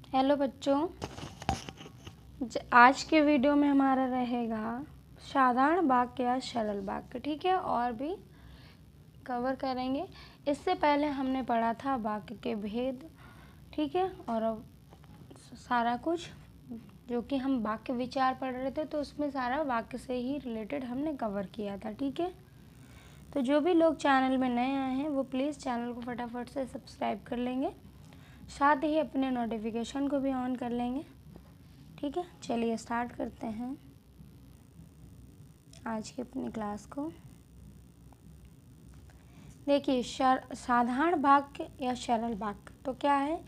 Hello बच्चों, आज के वीडियो में हमारा रहेगा साधारण वाक्य या सरल वाक्य। ठीक है, और भी कवर करेंगे। इससे पहले हमने पढ़ा था वाक्य के भेद। ठीक है, और अब सारा कुछ जो कि हम वाक्य विचार पढ़ रहे थे तो उसमें सारा वाक्य से ही रिलेटेड हमने कवर किया था। ठीक है, तो जो भी लोग चैनल में नए आए हैं वो प्लीज़ चैनल को फटाफट से सब्सक्राइब कर लेंगे, साथ ही अपने नोटिफिकेशन को भी ऑन कर लेंगे। ठीक है, चलिए स्टार्ट करते हैं आज की अपनी क्लास को। देखिए, साधारण वाक्य या सरल वाक्य तो क्या है?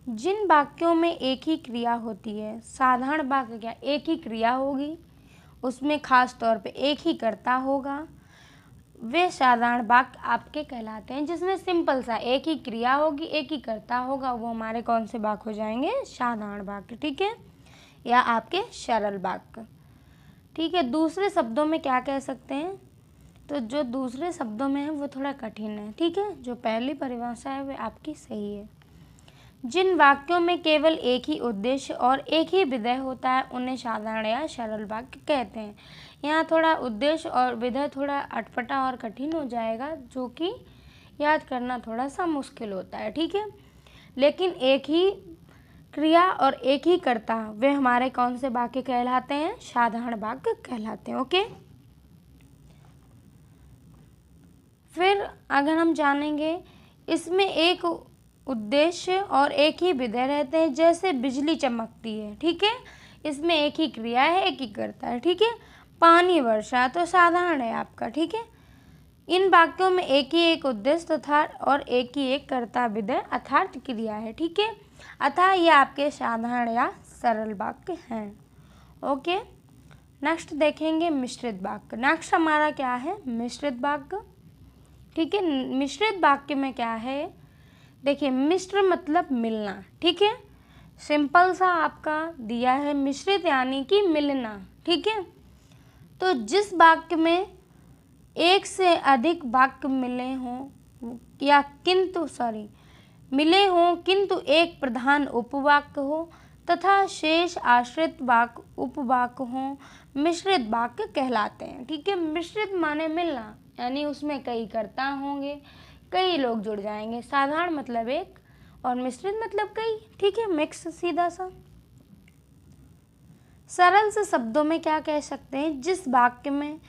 जिन वाक्यों में एक ही क्रिया होती है। साधारण वाक्य क्या, एक ही क्रिया होगी, उसमें खास तौर पे एक ही कर्ता होगा, वे साधारण वाक्य आपके कहलाते हैं। जिसमें सिंपल सा एक ही क्रिया होगी, एक ही कर्ता होगा, वो हमारे कौन से वाक्य हो जाएंगे? साधारण वाक्य। ठीक है, या आपके सरल वाक्य। ठीक है, दूसरे शब्दों में क्या कह सकते हैं? तो जो दूसरे शब्दों में है वो थोड़ा कठिन है। ठीक है, जो पहली परिभाषा है वो आपकी सही है। जिन वाक्यों में केवल एक ही उद्देश्य और एक ही विधेय होता है उन्हें साधारण या सरल वाक्य कहते हैं। यहाँ थोड़ा उद्देश्य और विधेय थोड़ा अटपटा और कठिन हो जाएगा, जो कि याद करना थोड़ा सा मुश्किल होता है। ठीक है, लेकिन एक ही क्रिया और एक ही कर्ता, वे हमारे कौन से वाक्य कहलाते हैं? साधारण वाक्य कहलाते हैं। ओके, फिर अगर हम जानेंगे, इसमें एक उद्देश्य और एक ही विधेय रहते हैं। जैसे बिजली चमकती है, ठीक है, इसमें एक ही क्रिया है, एक ही कर्ता है। ठीक है, पानी वर्षा तो साधारण है आपका। ठीक है, इन वाक्यों में एक ही एक उद्देश्य तथा और एक ही एक कर्ता विधेय अर्थात क्रिया है। ठीक है, अतः ये आपके साधारण या सरल वाक्य हैं। ओके, नेक्स्ट देखेंगे मिश्रित वाक्य। नेक्स्ट हमारा क्या है? मिश्रित वाक्य। ठीक है, मिश्रित वाक्य में क्या है? देखिए, मिश्र मतलब मिलना। ठीक है, सिंपल सा आपका दिया है, मिश्रित यानी कि मिलना। ठीक है, तो जिस वाक्य में एक से अधिक वाक्य मिले हों या मिले हों किंतु एक प्रधान उपवाक्य हो तथा शेष आश्रित वाक्य उपवाक्य हों, मिश्रित वाक्य कहलाते हैं। ठीक है, मिश्रित माने मिलना, यानी उसमें कई कर्ता होंगे, कई लोग जुड़ जाएंगे। साधारण मतलब एक और मिश्रित मतलब कई। ठीक है, मिक्स सीधा सा। सरल से शब्दों में क्या कह सकते हैं? जिस वाक्य में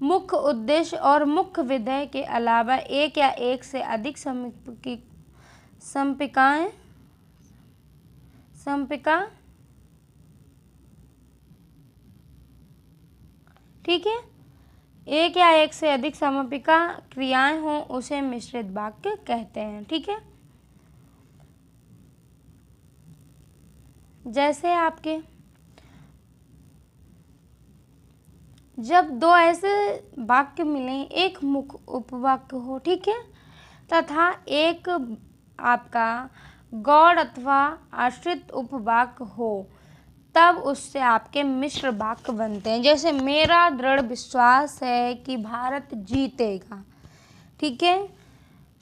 मुख्य उद्देश्य और मुख्य विधेय के अलावा एक या एक से अधिक संपिका ठीक है, एक या एक से अधिक समपिका क्रियाएं हों उसे मिश्रित वाक्य कहते हैं। ठीक है, जैसे आपके जब दो ऐसे वाक्य मिले, एक मुख्य उपवाक्य हो, ठीक है, तथा एक आपका गौड़ अथवा आश्रित उपवाक्य हो, तब उससे आपके मिश्र वाक्य बनते हैं। जैसे मेरा दृढ़ विश्वास है कि भारत जीतेगा। ठीक है,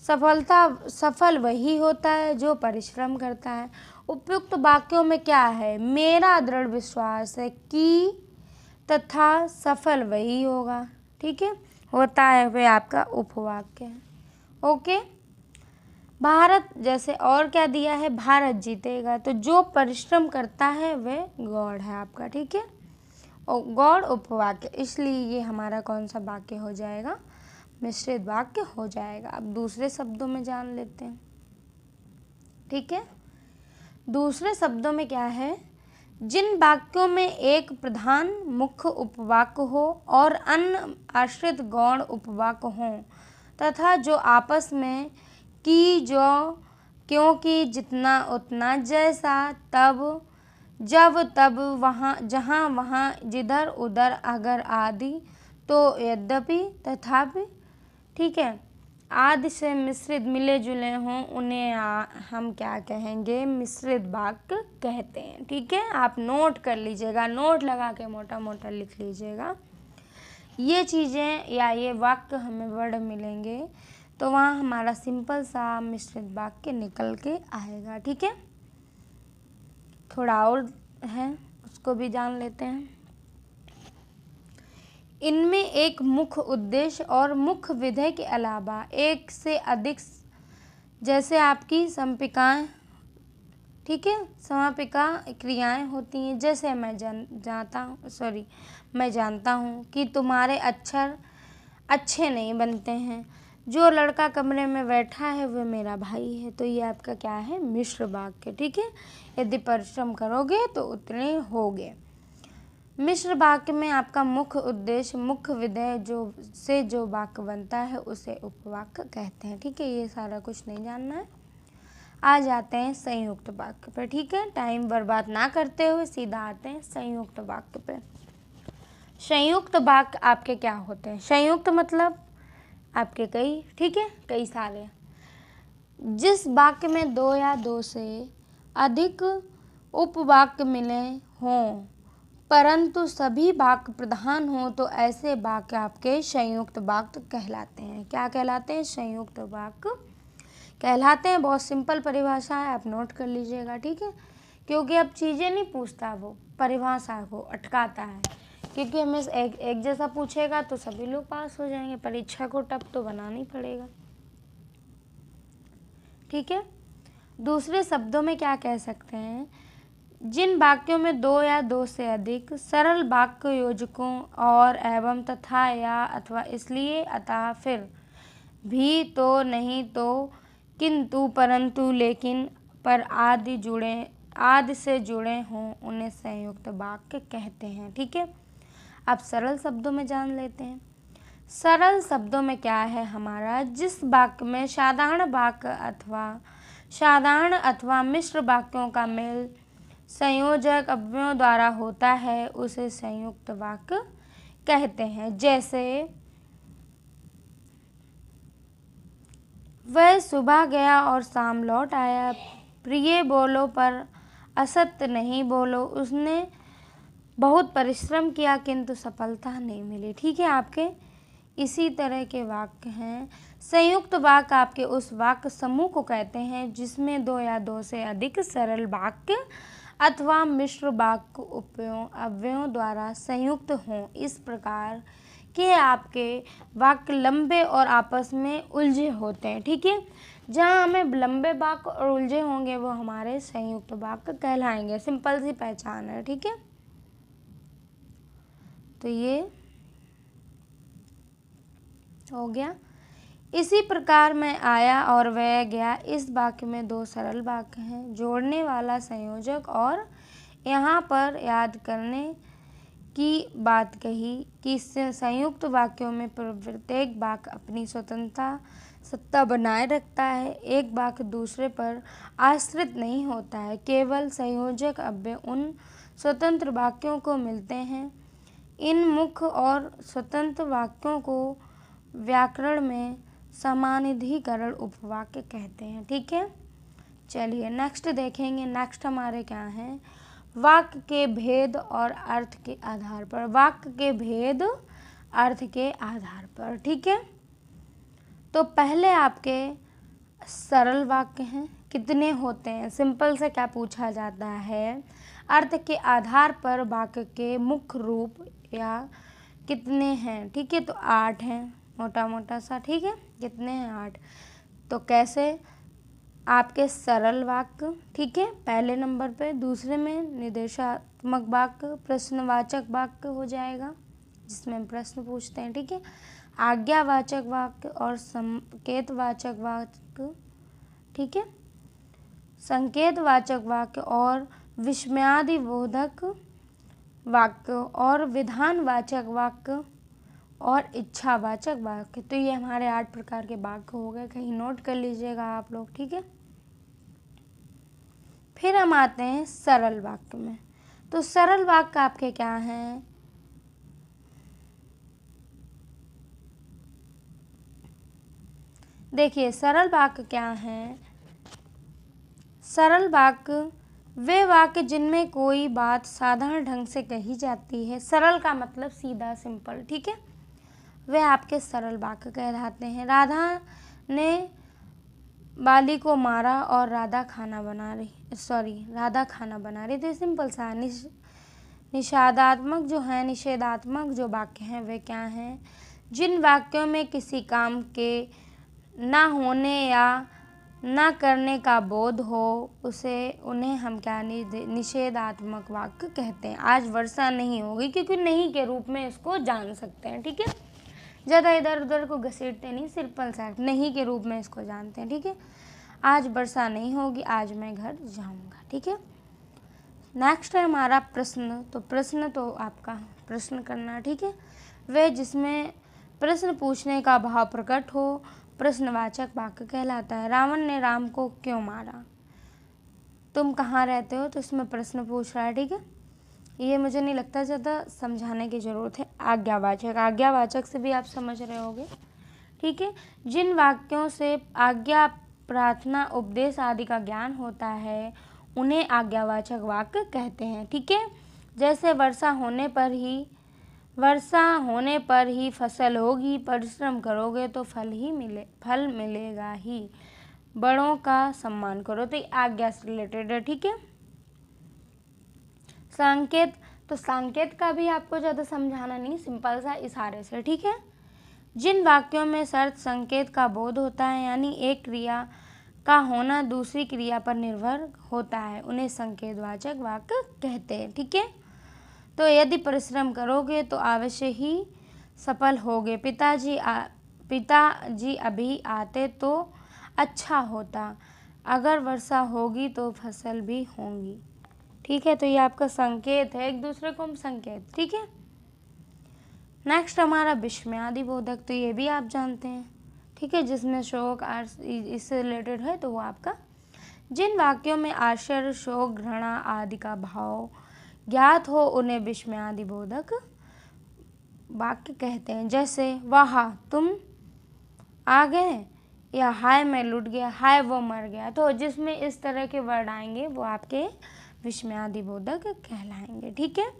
सफल वही होता है जो परिश्रम करता है। उपयुक्त वाक्यों में क्या है? मेरा दृढ़ विश्वास है कि तथा सफल वही होगा। ठीक है, होता है वे आपका उपवाक्य है। ओके, भारत जैसे और क्या दिया है? भारत जीतेगा, तो जो परिश्रम करता है वह गौड़ है आपका। ठीक है, और गौड़ उपवाक्य, इसलिए ये हमारा कौन सा वाक्य हो जाएगा? मिश्रित वाक्य हो जाएगा। अब दूसरे शब्दों में जान लेते हैं। ठीक है, दूसरे शब्दों में क्या है? जिन वाक्यों में एक प्रधान मुख्य उपवाक्य हो और अन्य आश्रित गौण उपवाक्य हों तथा जो आपस में कि, जो, क्योंकि, जितना, उतना, जैसा, तब, जब, तब, वहाँ, जहाँ, वहाँ, जिधर, उधर, अगर आदि, तो, यद्यपि, तथापि, ठीक है, आदि से मिश्रित मिले जुले हों उन्हें हम क्या कहेंगे? मिश्रित वाक्य कहते हैं। ठीक है, आप नोट कर लीजिएगा, नोट लगा के मोटा मोटा लिख लीजिएगा। ये चीज़ें या ये वाक्य हमें वर्ड मिलेंगे तो वहाँ हमारा सिंपल सा मिश्रित वाक्य निकल के आएगा। ठीक है, थोड़ा और है, उसको भी जान लेते हैं। इनमें एक मुख्य उद्देश्य और मुख्य विधेय के अलावा एक से अधिक, जैसे आपकी संपिकाएं, ठीक है, समापिका क्रियाएं होती हैं। जैसे मैं जानता हूँ कि तुम्हारे अक्षर अच्छे नहीं बनते हैं। जो लड़का कमरे में बैठा है वह मेरा भाई है। तो ये आपका क्या है, मिश्र वाक्य, ठीक है। यदि परिश्रम करोगे तो उतने होगे। मिश्र वाक्य में आपका मुख्य उद्देश्य, मुख्य विधेय जो वाक्य बनता है उसे उपवाक्य कहते हैं, ठीक है। ये सारा कुछ नहीं जानना है। आ जाते हैं संयुक्त वाक्य पर, ठीक है। टाइम बर्बाद ना करते हुए सीधा आते हैं संयुक्त वाक्य पे। संयुक्त वाक्य आपके क्या होते हैं? संयुक्त मतलब आपके कई, ठीक है, कई सारे। जिस वाक्य में दो या दो से अधिक उपवाक्य मिले हों परंतु सभी वाक्य प्रधान हो तो ऐसे वाक्य आपके संयुक्त वाक्य कहलाते हैं। क्या कहलाते हैं? संयुक्त वाक्य कहलाते हैं। बहुत सिंपल परिभाषा है, आप नोट कर लीजिएगा, ठीक है। क्योंकि अब चीज़ें नहीं पूछता, वो परिभाषा को अटकाता है। क्योंकि हमें एक जैसा पूछेगा तो सभी लोग पास हो जाएंगे, परीक्षा को टफ तो बनाना ही पड़ेगा, ठीक है। दूसरे शब्दों में क्या कह सकते हैं? जिन वाक्यों में दो या दो से अधिक सरल वाक्य योजकों और एवं तथा या अथवा इसलिए अतः फिर भी तो नहीं तो किंतु परंतु लेकिन पर आदि से जुड़े हों उन्हें संयुक्त वाक्य कहते हैं, ठीक है। अब सरल शब्दों में जान लेते हैं। सरल शब्दों में क्या है हमारा? जिस वाक्य में साधारण अथवा मिश्र वाक्यों का मेल संयोजक अव्ययों द्वारा होता है उसे संयुक्त वाक्य कहते हैं। जैसे वह सुबह गया और शाम लौट आया, प्रिय बोलो पर असत्य नहीं बोलो, उसने बहुत परिश्रम किया किंतु सफलता नहीं मिली, ठीक है। आपके इसी तरह के वाक्य हैं। संयुक्त वाक्य आपके उस वाक्य समूह को कहते हैं जिसमें दो या दो से अधिक सरल वाक्य अथवा मिश्र वाक्य अव्ययों द्वारा संयुक्त हों। इस प्रकार के आपके वाक्य लंबे और आपस में उलझे होते हैं, ठीक है। जहाँ हमें लंबे वाक्य और उलझे होंगे वो हमारे संयुक्त वाक्य कहलाएंगे। सिंपल सी पहचान है, ठीक है। तो ये हो गया। इसी प्रकार मैं आया और वह गया, इस वाक्य में दो सरल वाक्य हैं, जोड़ने वाला संयोजक और यहाँ पर याद करने की बात कही कि संयुक्त वाक्यों में प्रत्येक वाक्य अपनी सत्ता बनाए रखता है। एक वाक्य दूसरे पर आश्रित नहीं होता है, केवल संयोजक अव्यय उन स्वतंत्र वाक्यों को मिलते हैं। इन मुख्य और स्वतंत्र वाक्यों को व्याकरण में समानाधिकरण उपवाक्य कहते हैं, ठीक है। चलिए नेक्स्ट देखेंगे। नेक्स्ट हमारे क्या हैं? वाक्य के भेद और अर्थ के आधार पर। वाक्य के भेद अर्थ के आधार पर, ठीक है। तो पहले आपके सरल वाक्य हैं, कितने होते हैं? सिंपल से क्या पूछा जाता है? अर्थ के आधार पर वाक्य के मुख्य रूप या कितने हैं, ठीक है। तो 8 हैं, मोटा मोटा सा, ठीक है। कितने हैं? 8। तो कैसे? आपके सरल वाक्य, ठीक है, पहले नंबर पे। दूसरे में निर्देशात्मक वाक्य, प्रश्नवाचक वाक्य हो जाएगा जिसमें हम प्रश्न पूछते हैं, ठीक है। आज्ञावाचक वाक्य और संकेतवाचक वाक्य, ठीक है। संकेतवाचक वाक्य और विस्मयादिबोधक वाक्य और विधानवाचक वाक्य और इच्छावाचक वाक्य। तो ये हमारे 8 प्रकार के वाक्य हो गए, कहीं नोट कर लीजिएगा आप लोग, ठीक है। फिर हम आते हैं सरल वाक्य में। तो सरल वाक्य आपके क्या हैं? देखिए सरल वाक्य क्या हैं? सरल वाक्य वे वाक्य जिनमें कोई बात साधारण ढंग से कही जाती है। सरल का मतलब सीधा, सिंपल, ठीक है। वे आपके सरल वाक्य कहलाते हैं। राधा ने बाली को मारा और राधा खाना बना रही। राधा खाना बना रही थी। सिंपल सा। निषेधात्मक जो वाक्य हैं वे क्या हैं? जिन वाक्यों में किसी काम के ना होने या ना करने का बोध हो उन्हें हम क्या निषेधात्मक वाक्य कहते हैं। आज वर्षा नहीं होगी, क्योंकि नहीं के रूप में इसको जान सकते हैं। ठीक है, ज़्यादा इधर उधर को घसीटते नहीं, सिंपल सा नहीं के रूप में इसको जानते हैं। ठीक है, आज वर्षा नहीं होगी, आज मैं घर जाऊंगा। ठीक है, नेक्स्ट है हमारा प्रश्न। तो प्रश्न तो आपका प्रश्न करना। ठीक है, वे जिसमें प्रश्न पूछने का भाव प्रकट हो प्रश्नवाचक वाक्य कहलाता है। रावण ने राम को क्यों मारा? तुम कहाँ रहते हो? तो इसमें प्रश्न पूछ रहा है। ठीक है, ये मुझे नहीं लगता ज़्यादा समझाने की ज़रूरत है। आज्ञावाचक से भी आप समझ रहे होगे। ठीक है, जिन वाक्यों से आज्ञा, प्रार्थना, उपदेश आदि का ज्ञान होता है उन्हें आज्ञावाचक वाक्य कहते हैं। ठीक है, जैसे वर्षा होने पर ही फसल होगी, परिश्रम करोगे तो फल मिलेगा ही, बड़ों का सम्मान करो। तो आज्ञा से रिलेटेड है। ठीक है, संकेत। तो संकेत का भी आपको ज़्यादा समझाना नहीं, सिंपल सा इशारे से। ठीक है, जिन वाक्यों में शर्त संकेत का बोध होता है, यानी एक क्रिया का होना दूसरी क्रिया पर निर्भर होता है, उन्हें संकेतवाचक वाक्य कहते हैं। ठीक है, तो यदि परिश्रम करोगे तो अवश्य ही सफल होगे। पिताजी अभी आते तो अच्छा होता, अगर वर्षा होगी तो फसल भी होंगी। ठीक है, तो ये आपका संकेत है, एक दूसरे को हम संकेत। ठीक है, नेक्स्ट हमारा विस्मयादिबोधक। तो ये भी आप जानते हैं। ठीक है, जिसमें शोक इससे रिलेटेड है तो वो आपका जिन वाक्यों में आश्चर्य, शोक, घृणा आदि का भाव ज्ञात हो उन्हें विस्मयादिबोधक वाक्य कहते हैं। जैसे वाह तुम आ गए, या हाय मैं लुट गया, हाय वो मर गया। तो जिसमें इस तरह के वर्ड आएंगे वो आपके विस्मयादिबोधक कहलाएंगे। ठीक है,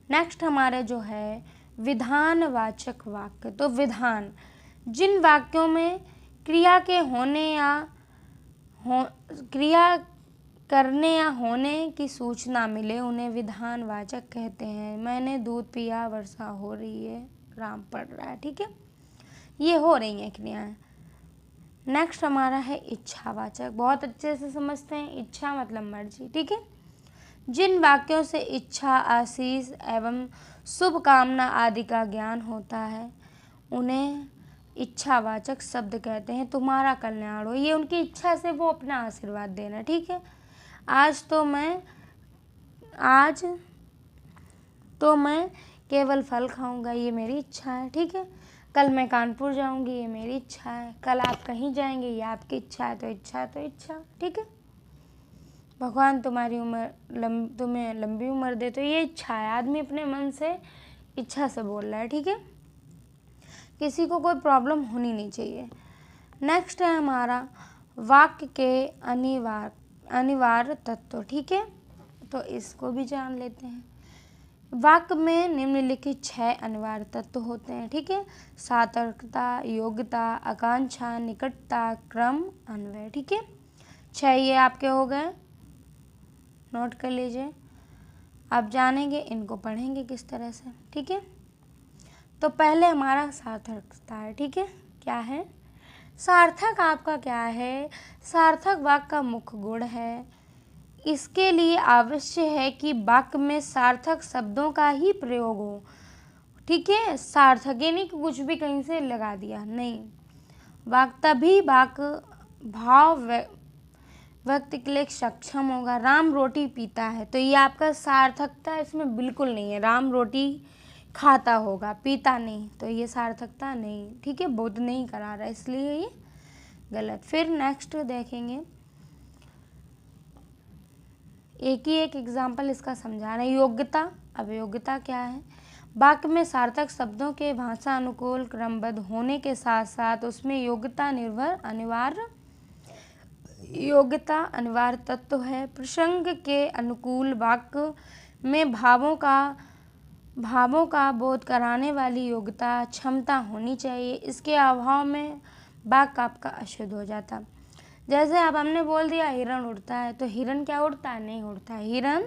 नेक्स्ट हमारे जो है विधानवाचक वाक्य। तो विधान, जिन वाक्यों में क्रिया के होने या क्रिया करने या होने की सूचना मिले उन्हें विधानवाचक कहते हैं। मैंने दूध पिया, वर्षा हो रही है, राम पढ़ रहा है। ठीक है, ये हो रही हैं क्रियाएं। नेक्स्ट हमारा है इच्छावाचक। बहुत अच्छे से समझते हैं, इच्छा मतलब मर्जी। ठीक है, जिन वाक्यों से इच्छा, आशीष एवं शुभ कामना आदि का ज्ञान होता है उन्हें इच्छावाचक शब्द कहते हैं। तुम्हारा कल्याण हो, ये उनकी इच्छा से वो अपना आशीर्वाद देना। ठीक है, आज तो मैं केवल फल खाऊंगा, ये मेरी इच्छा है। ठीक है, कल मैं कानपुर जाऊंगी, ये मेरी इच्छा है। कल आप कहीं जाएंगे, ये आपकी इच्छा है। तो इच्छा। ठीक है, भगवान तुम्हें लंबी उम्र दे, तो ये इच्छा है। आदमी अपने मन से इच्छा से बोल रहा है। ठीक है, किसी को कोई प्रॉब्लम होनी नहीं चाहिए। नेक्स्ट है हमारा वाक्य के अनिवार्य तत्व। ठीक है, तो इसको भी जान लेते हैं। वाक्य में निम्नलिखित 6 अनिवार्य तत्व होते हैं। ठीक है, सार्थकता, योग्यता, आकांक्षा, निकटता, क्रम, अन्वय। ठीक है, 6 ये आपके हो गए, नोट कर लीजिए। आप जानेंगे, इनको पढ़ेंगे किस तरह से। ठीक है, तो पहले हमारा सार्थकता है। ठीक है, क्या है सार्थक? आपका क्या है? सार्थक वाक्य का मुख्य गुण है। इसके लिए आवश्यक है कि वाक्य में सार्थक शब्दों का ही प्रयोग हो। ठीक है, सार्थक ये नहीं कि कुछ भी कहीं से लगा दिया, नहीं। तभी वाक्य भाव व्यक्ति के लिए सक्षम होगा। राम रोटी पीता है, तो ये आपका सार्थकता इसमें बिल्कुल नहीं है। राम रोटी खाता होगा, पीता नहीं, तो ये सार्थकता नहीं। ठीक है, बोध नहीं करा रहा, इसलिए ये गलत। फिर नेक्स्ट देखेंगे, एक ही एक एग्जाम्पल इसका समझा रहे हैं। योग्यता। अब योग्यता क्या है? वाक्य में सार्थक शब्दों के भाषा अनुकूल क्रमबद्ध होने के साथ साथ उसमें योग्यता अनिवार्य तत्व है। प्रसंग के अनुकूल वाक्य में भावों का बोध कराने वाली क्षमता होनी चाहिए। इसके अभाव में वाक्य आपका अशुद्ध हो जाता। जैसे अब हमने बोल दिया हिरण उड़ता है, तो हिरण क्या उड़ता है? नहीं उड़ता है, हिरण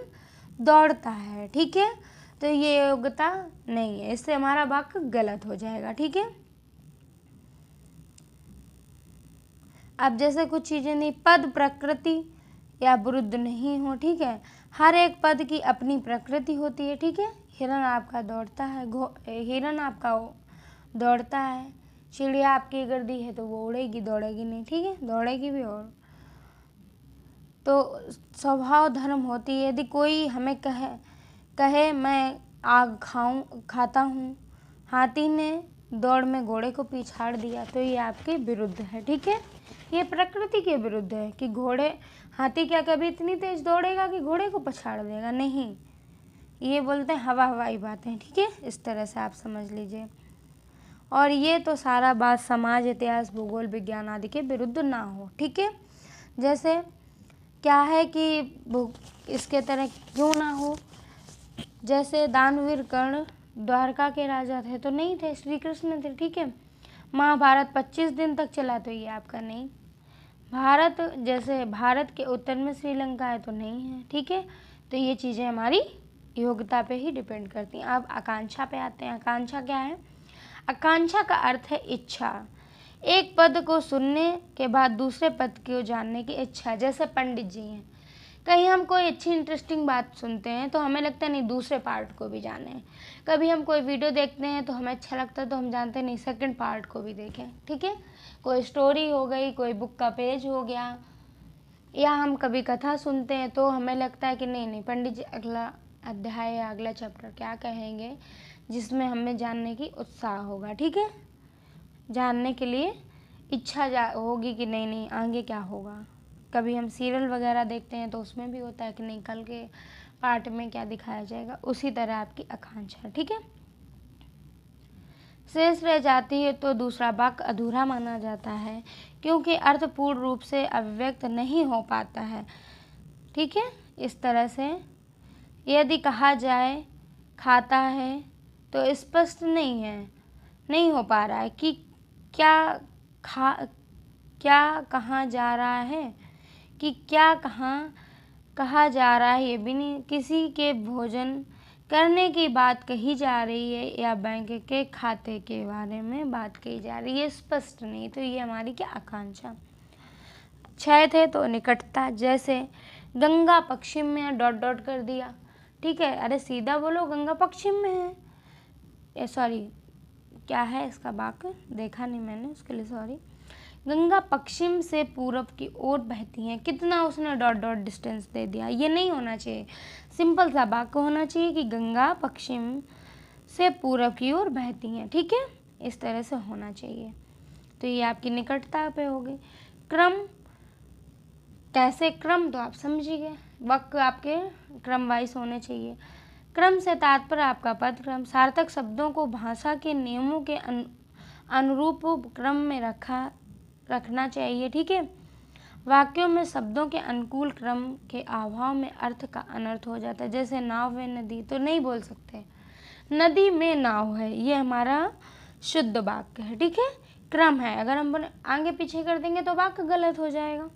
दौड़ता है। ठीक है, तो ये योग्यता नहीं है, इससे हमारा वाक्य गलत हो जाएगा। ठीक है, अब जैसे कुछ चीज़ें नहीं, पद प्रकृति या विरुद्ध नहीं हो। ठीक है, हर एक पद की अपनी प्रकृति होती है। ठीक है, हिरण आपका दौड़ता है, हिरण आपका दौड़ता है, चिड़िया आपकी गर्दी है तो वो उड़ेगी, दौड़ेगी नहीं। ठीक है, दौड़ेगी भी। और तो स्वभाव धर्म होती है। यदि कोई हमें कहे मैं आग खाता हूँ, हाथी ने दौड़ में घोड़े को पिछाड़ दिया, तो ये आपके विरुद्ध है। ठीक है, ये प्रकृति के विरुद्ध है कि हाथी क्या कभी इतनी तेज दौड़ेगा कि घोड़े को पछाड़ देगा? नहीं, ये बोलते हैं हवाई बातें। ठीक है, इस तरह से आप समझ लीजिए। और ये तो सारा बात समाज, इतिहास, भूगोल, विज्ञान आदि के विरुद्ध ना हो। ठीक है, जैसे क्या है कि इसके तरह क्यों ना हो, जैसे दानवीर कर्ण द्वारका के राजा थे तो नहीं थे, श्री कृष्ण थे। ठीक है, महाभारत 25 दिन तक चला तो ये आपका नहीं। जैसे भारत के उत्तर में श्रीलंका है तो नहीं है। ठीक है, तो ये चीज़ें हमारी योग्यता पे ही डिपेंड करती हैं। अब आकांक्षा पे आते हैं। आकांक्षा क्या है? आकांक्षा का अर्थ है इच्छा, एक पद को सुनने के बाद दूसरे पद को जानने की इच्छा। जैसे पंडित जी हैं, कहीं हम कोई अच्छी इंटरेस्टिंग बात सुनते हैं तो हमें लगता है नहीं दूसरे पार्ट को भी जाने। कभी हम कोई वीडियो देखते हैं तो हमें अच्छा लगता है तो हम जानते हैं नहीं सेकंड पार्ट को भी देखें। ठीक है, कोई स्टोरी हो गई, कोई बुक का पेज हो गया, या हम कभी कथा सुनते हैं तो हमें लगता है कि नहीं पंडित जी अगला अध्याय या अगला चैप्टर क्या कहेंगे, जिसमें हमें जानने की उत्साह होगा। ठीक है, जानने के लिए इच्छा होगी कि नहीं आगे क्या होगा। कभी हम सीरियल वगैरह देखते हैं तो उसमें भी होता है कि नहीं कल के पार्ट में क्या दिखाया जाएगा, उसी तरह आपकी आकांक्षा। ठीक है, शेष रह जाती है तो दूसरा वाक्य अधूरा माना जाता है क्योंकि अर्थ पूर्ण रूप से अभिव्यक्त नहीं हो पाता है। ठीक है, इस तरह से यदि कहा जाए खाता है तो स्पष्ट नहीं हो पा रहा है कि क्या कहाँ जा रहा है, कि क्या कहा जा रहा है, ये भी नहीं। किसी के भोजन करने की बात कही जा रही है या बैंक के खाते के बारे में बात कही जा रही है, स्पष्ट नहीं। तो ये हमारी क्या आकांक्षा। 6 थे तो निकटता, जैसे गंगा पश्चिम में डॉट डॉट कर दिया। ठीक है, अरे सीधा बोलो गंगा पश्चिम में है, सॉरी क्या है इसका वाक्य देखा नहीं मैंने, उसके लिए सॉरी। गंगा पश्चिम से पूरब की ओर बहती है, कितना उसने डॉट डॉट डिस्टेंस दे दिया, ये नहीं होना चाहिए। सिंपल सा वाक्य होना चाहिए कि गंगा पश्चिम से पूरब की ओर बहती हैं। ठीक है, इस तरह से होना चाहिए। तो ये आपकी निकटता पे होगी। क्रम, कैसे क्रम, तो आप समझिए वाक्य आपके क्रम वाइज होने चाहिए। क्रम से तात्पर्य आपका पद क्रम, सार्थक शब्दों को भाषा के नियमों के अनुरूप क्रम में रखना चाहिए। ठीक है, वाक्यों में शब्दों के अनुकूल क्रम के अभाव में अर्थ का अनर्थ हो जाता है। जैसे नाव में नदी, तो नहीं बोल सकते नदी में नाव है, ये हमारा शुद्ध वाक्य है। ठीक है, क्रम है, अगर हम आगे पीछे कर देंगे तो वाक्य गलत हो जाएगा।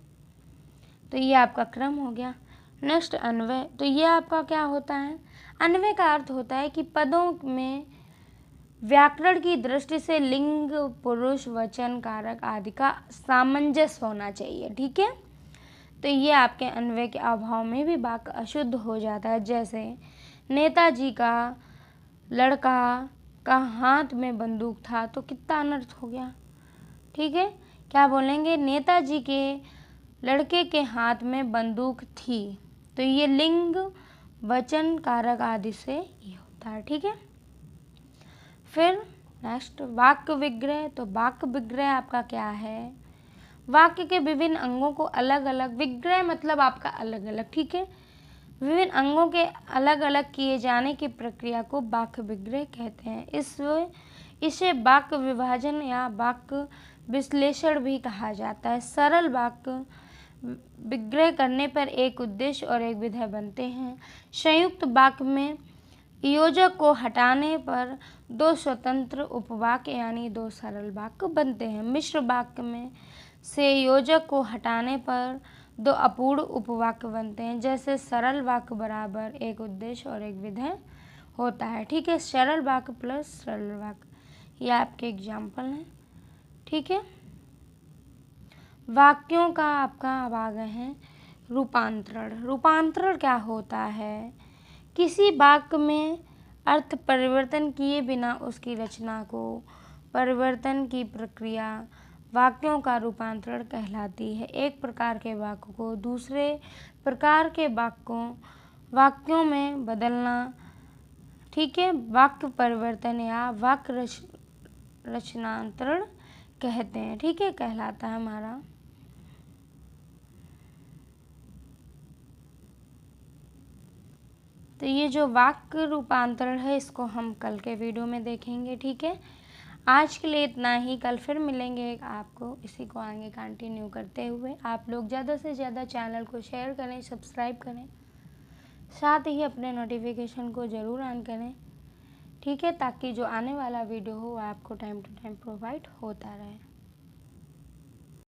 तो ये आपका क्रम हो गया। नेक्स्ट अन्वय, तो ये आपका क्या होता है? अन्वय का अर्थ होता है कि पदों में व्याकरण की दृष्टि से लिंग, पुरुष, वचन, कारक आदि का सामंजस्य होना चाहिए। ठीक है, तो ये आपके अन्वय के अभाव में भी वाक्य अशुद्ध हो जाता है। जैसे नेताजी का लड़का का हाथ में बंदूक था, तो कितना अनर्थ हो गया। ठीक है, क्या बोलेंगे? नेताजी के लड़के के हाथ में बंदूक थी, तो ये लिंग, वचन, कारक आदि से ये होता है। ठीक है, फिर नेक्स्ट वाक्य विग्रह, तो वाक्य विग्रह आपका क्या है? वाक्य के विभिन्न अंगों को अलग अलग, विग्रह मतलब आपका अलग अलग। ठीक है, विभिन्न अंगों के अलग अलग किए जाने की प्रक्रिया को वाक्य विग्रह कहते हैं। इसे वाक्य विभाजन या वाक्य विश्लेषण भी कहा जाता है। सरल वाक्य विग्रह करने पर एक उद्देश्य और एक विधेय बनते हैं। संयुक्त वाक्य में योजक को हटाने पर 2 स्वतंत्र उपवाक्य यानी 2 सरल वाक्य बनते हैं। मिश्र वाक्य में से योजक को हटाने पर दो अपूर्ण उपवाक्य बनते हैं। जैसे सरल वाक्य बराबर एक उद्देश्य और एक विधेय होता है। ठीक है, सरल वाक्य प्लस सरल वाक्य, ये आपके एग्जाम्पल हैं। ठीक है, वाक्यों का आपका अब आ गए हैं रूपांतरण। रूपांतरण क्या होता है? किसी वाक्य में अर्थ परिवर्तन किए बिना उसकी रचना को परिवर्तन की प्रक्रिया वाक्यों का रूपांतरण कहलाती है। एक प्रकार के वाक्य को दूसरे प्रकार के वाक्यों में बदलना, ठीक है, वाक्य परिवर्तन या वाक्य रचनांतरण कहते हैं। ठीक है, कहलाता है हमारा। तो ये जो वाक्य रूपांतरण है इसको हम कल के वीडियो में देखेंगे। ठीक है, आज के लिए इतना ही। कल फिर मिलेंगे आपको इसी को आगे कंटिन्यू करते हुए। आप लोग ज़्यादा से ज़्यादा चैनल को शेयर करें, सब्सक्राइब करें, साथ ही अपने नोटिफिकेशन को ज़रूर ऑन करें। ठीक है, ताकि जो आने वाला वीडियो हो आपको टाइम टू टाइम प्रोवाइड होता रहे।